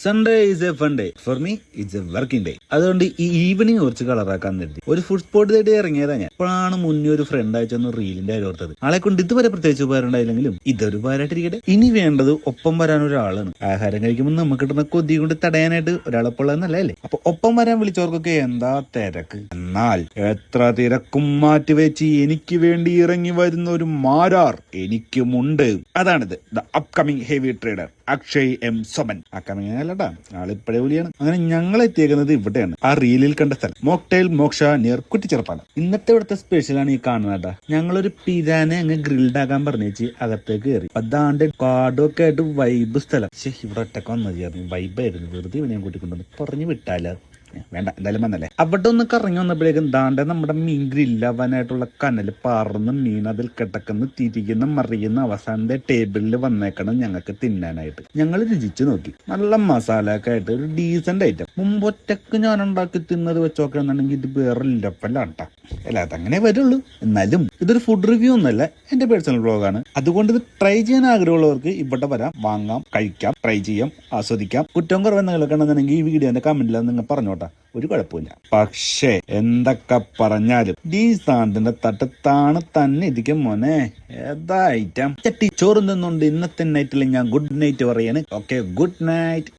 Sunday is A fun day for me it's A working day. അതുകൊണ്ട് ഈ evening കുറച്ച് കളറാക്കാൻ നിർത്തി ഒരു ഫുഡ് സ്പോട്ട് തേടി ഇറങ്ങിയതാ ഞാൻ. അപ്പോഴാണ് മുന്നേ ഒരു ഫ്രണ്ട് അയച്ചൊന്ന് റീലിന്റെ കാര്യം ഓർത്തത്. ആളെ കൊണ്ട് ഇതുവരെ പ്രത്യേകിച്ച് ഉപകാരമുണ്ടായില്ലെങ്കിലും ഇതൊരു ഉപകാരമായിട്ടിരിക്കട്ടെ. ഇനി വേണ്ടത് ഒപ്പം വരാൻ ഒരാളാണ്. ആഹാരം കഴിക്കുമ്പോൾ നമുക്ക് കിട്ടുന്ന കൊതി കൊണ്ട് തടയാനായിട്ട് ഒരാളെപ്പോഴെന്നല്ലേ. അപ്പൊ ഒപ്പം വരാൻ വിളിച്ചവർക്കൊക്കെ എന്താ തിരക്ക്. എന്നാൽ എത്ര തിരക്കും മാറ്റിവെച്ച് എനിക്ക് വേണ്ടി ഇറങ്ങി വരുന്ന ഒരു മാരാർ എനിക്കുമുണ്ട്. അതാണിത്, the upcoming heavy trader Akshay M Soman. Upcoming അല്ലട്ടാ, ആളിപ്പോഴേ വിളിയാണ്. അങ്ങനെ ഞങ്ങൾ എത്തിയേക്കുന്നത് ഇവിടെയാണ്, ആ റീലിൽ കണ്ട സ്ഥലം, മോക്ടെയിൽ മോക്ഷ നിയർ കുറ്റിച്ചിറപ്പാണ്. ഇന്നത്തെ ഇവിടുത്തെ സ്പെഷ്യലാണ് ഈ കാണുന്നതാ. ഞങ്ങളൊരു പിരാനെ അങ്ങ് ഗ്രിൽഡ് ആക്കാൻ പറഞ്ഞേച്ച് അകത്തേക്ക് കയറി. അതാണ്ട് കാടും ഒക്കെ ആയിട്ട് വൈബ് സ്ഥലം. പക്ഷെ ഇവിടെ ഒറ്റക്ക് വന്നത് ചേർന്ന് വൈബായിരുന്നു. വെറുതെ ഇവനെ കൂട്ടിക്കൊണ്ടു പറഞ്ഞു വിട്ടാലോ, വേണ്ട എന്തായാലും വന്നല്ലേ. അവിടെ ഒന്ന് കറങ്ങി വന്നപ്പോഴേക്കും ദാണ്ടെ നമ്മുടെ മീൻ ഗ്രില്ലാവാനായിട്ടുള്ള കനല് പാർന്ന് മീൻ അതിൽ കിടക്കുന്ന തിരിയുന്ന മറിയുന്ന അവസാനത്തെ ടേബിളിൽ വന്നേക്കണം ഞങ്ങൾക്ക് തിന്നാനായിട്ട്. ഞങ്ങൾ രുചിച്ചു നോക്കി. നല്ല മസാല ഒക്കെ ആയിട്ട് ഒരു ഡീസന്റ് ഐറ്റം. മുമ്പൊറ്റക്ക് ഞാൻ ഉണ്ടാക്കി തിന്നത് വെച്ചോക്കെയാണെന്നുണ്ടെങ്കിൽ ഇത് വേറെ ലെവലാട്ടാ. അല്ല അതങ്ങനെ വരുള്ളൂ. എന്നാലും ഇതൊരു ഫുഡ് റിവ്യൂ ഒന്നല്ല, എന്റെ പേഴ്സണൽ ബ്ലോഗാണ്. അതുകൊണ്ട് ഇത് ട്രൈ ചെയ്യാൻ ആഗ്രഹമുള്ളവർക്ക് ഇവിടെ വരാം, വാങ്ങാം, കഴിക്കാം, ട്രൈ ചെയ്യാം, ആസ്വദിക്കാം. കുറ്റം കുറവെന്തെങ്കിലും ഉണ്ടെന്നുണ്ടെങ്കിൽ ഈ വീഡിയോന്റെ കമന്റിൽ നിങ്ങൾ പറഞ്ഞോട്ടെ, ഒരു കുഴപ്പമില്ല. പക്ഷേ എന്തൊക്കെ പറഞ്ഞാലും ഈ സാന്റിന്റെ തട്ടത്താണ് തന്നെ ഇരിക്കും മോനെ. ഏതാ ഐറ്റം ചട്ടി ചോറ് നിന്നുകൊണ്ട് ഇന്നത്തെ നൈറ്റിൽ ഞാൻ ഗുഡ് നൈറ്റ് പറയാണ്. Okay, good night.